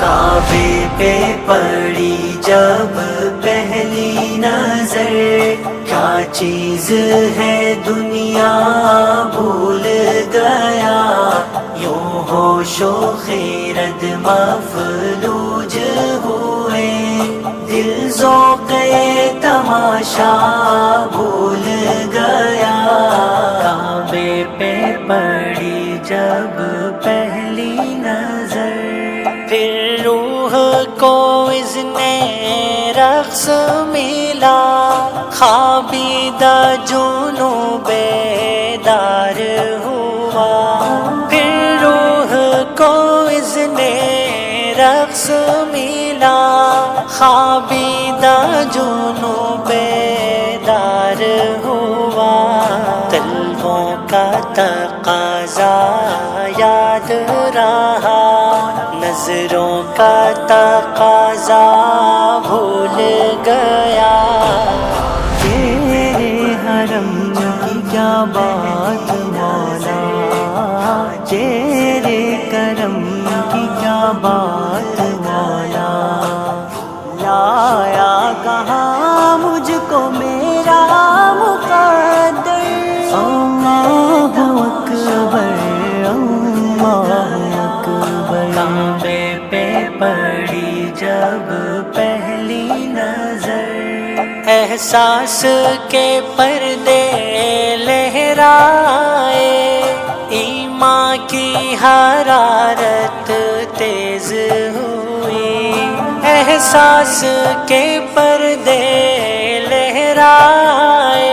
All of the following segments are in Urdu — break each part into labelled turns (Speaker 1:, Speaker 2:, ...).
Speaker 1: کعبے پہ پڑی جب پہلی نظر، کیا چیز ہے دنیا بھول گیا، یوں ہوش و خیرت مفلوج ہوئے، دل ذوق تماشا بھول گیا۔ کعبے پہ پڑی جب پہلی نظر، پھر روح کو اذن رقص ملا، خوابیدہ جنوں بیدار ہوا، پھر روح کو اذن رقص ملا، خوابیدہ جنوں بیدار ہوا، طلبوں کا تقاضا یاد رہا، نظروں کا تقاضا بھول گیا۔ تیرے حرم کی کیا بات مولا، تیرے کرم کی کیا بات مولا، لایا کہاں مجھ کو میرا مقدر، اللہ اکبر اللہ اکبر۔ کعبے پہ پڑی جب پہلی نظر، احساس کے پردے لہرائے، ایمان کی حرارت تیز ہوئی، احساس کے پردے لہرائے،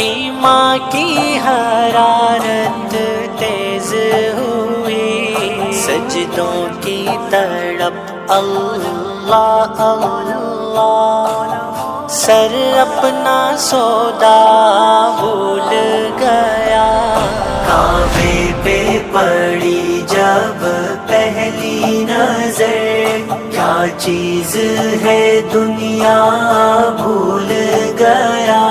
Speaker 1: ایمان کی حرارت تیز ہوئی، سجدوں کی تڑپ اللہ اللہ، سر اپنا سودا بھول گیا۔ کعبے پہ پڑی جب پہلی نظر، کیا چیز ہے دنیا بھول گیا،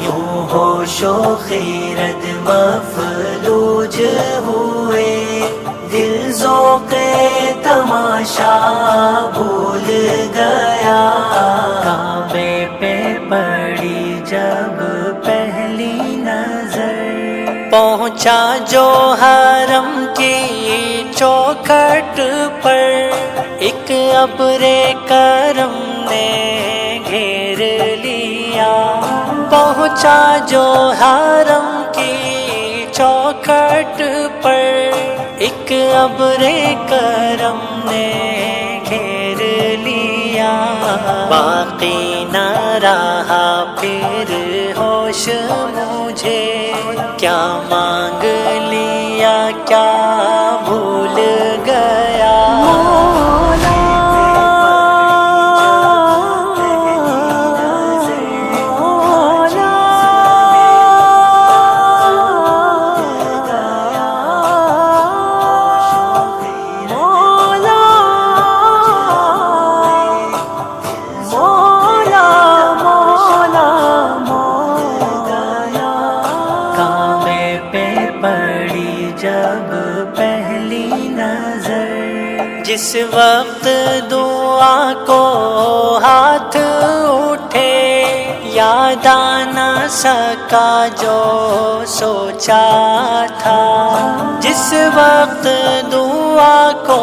Speaker 1: یوں ہوش و خیرت مفلوج ہوئے، دل ذوق تماشا بھول گیا۔ کعبے پہ پڑی جب پہلی نظر، پہنچا جو حرم کی چوکھٹ پر، ایک ابر کرم نے گھیر لیا، پہنچا جو حرم کی چوکھٹ پر، ایک ابر کرم نے گھیر لیا، باقی نہ رہا پھر ہوش مجھے، کیا مانگ لیا کیا بھول گیا۔ جب پہلی نظر، جس وقت دعا کو ہاتھ اٹھے، یاد آ نہ سکا جو سوچا تھا، جس وقت دعا کو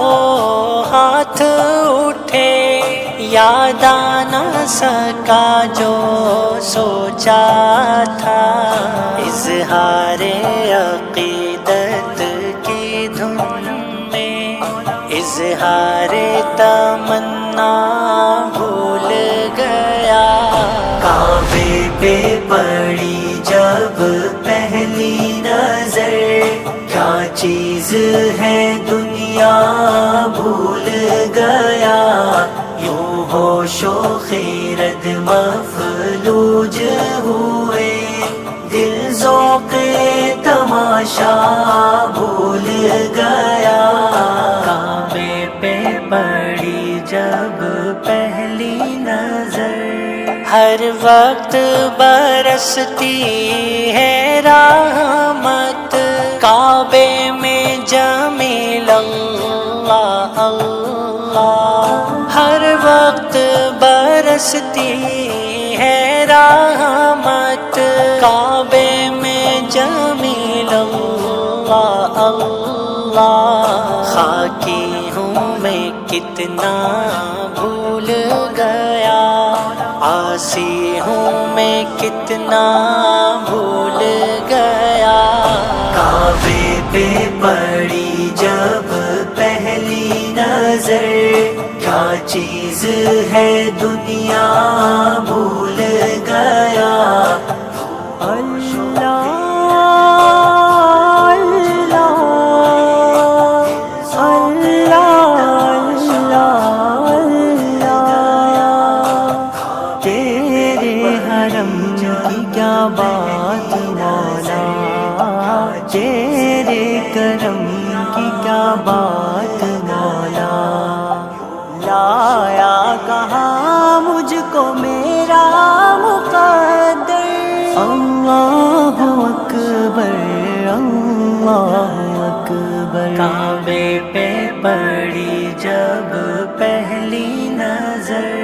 Speaker 1: ہاتھ اٹھے، یاد آ نہ سکا جو سوچا تھا، اظہار عقیدت کی دھن میں اظہار تمنا بھول گیا۔ کعبے پہ پڑی جب پہلی نظر، کیا چیز ہے دنیا بھول گیا، یوں ہوش و خیرت مفلوج ہوئے، دل ذوق تماشا بھول بھول گیا، کعبے پہ پڑی جب پہلی نظر، ہر وقت برستی ہے رحمت، کعبے میں جمیل اللہ اللہ، ہر وقت برستی ہے رحمت، کعبے میں جمیل اللہ اللہ، خاکی ہوں میں کتنا بھول گیا، عاصی ہوں میں کتنا بھول گیا، کعبے پہ پڑی جب پہلی نظر، کیا چیز ہے دنیا بھول گیا، اللہ کیا بات مولا، تیرے کرم کی کیا بات مولا، لایا کہاں مجھ کو میرا مقدر، اللہ اکبر اللہ اکبر، کعبے پہ پڑی جب پہلی نظر،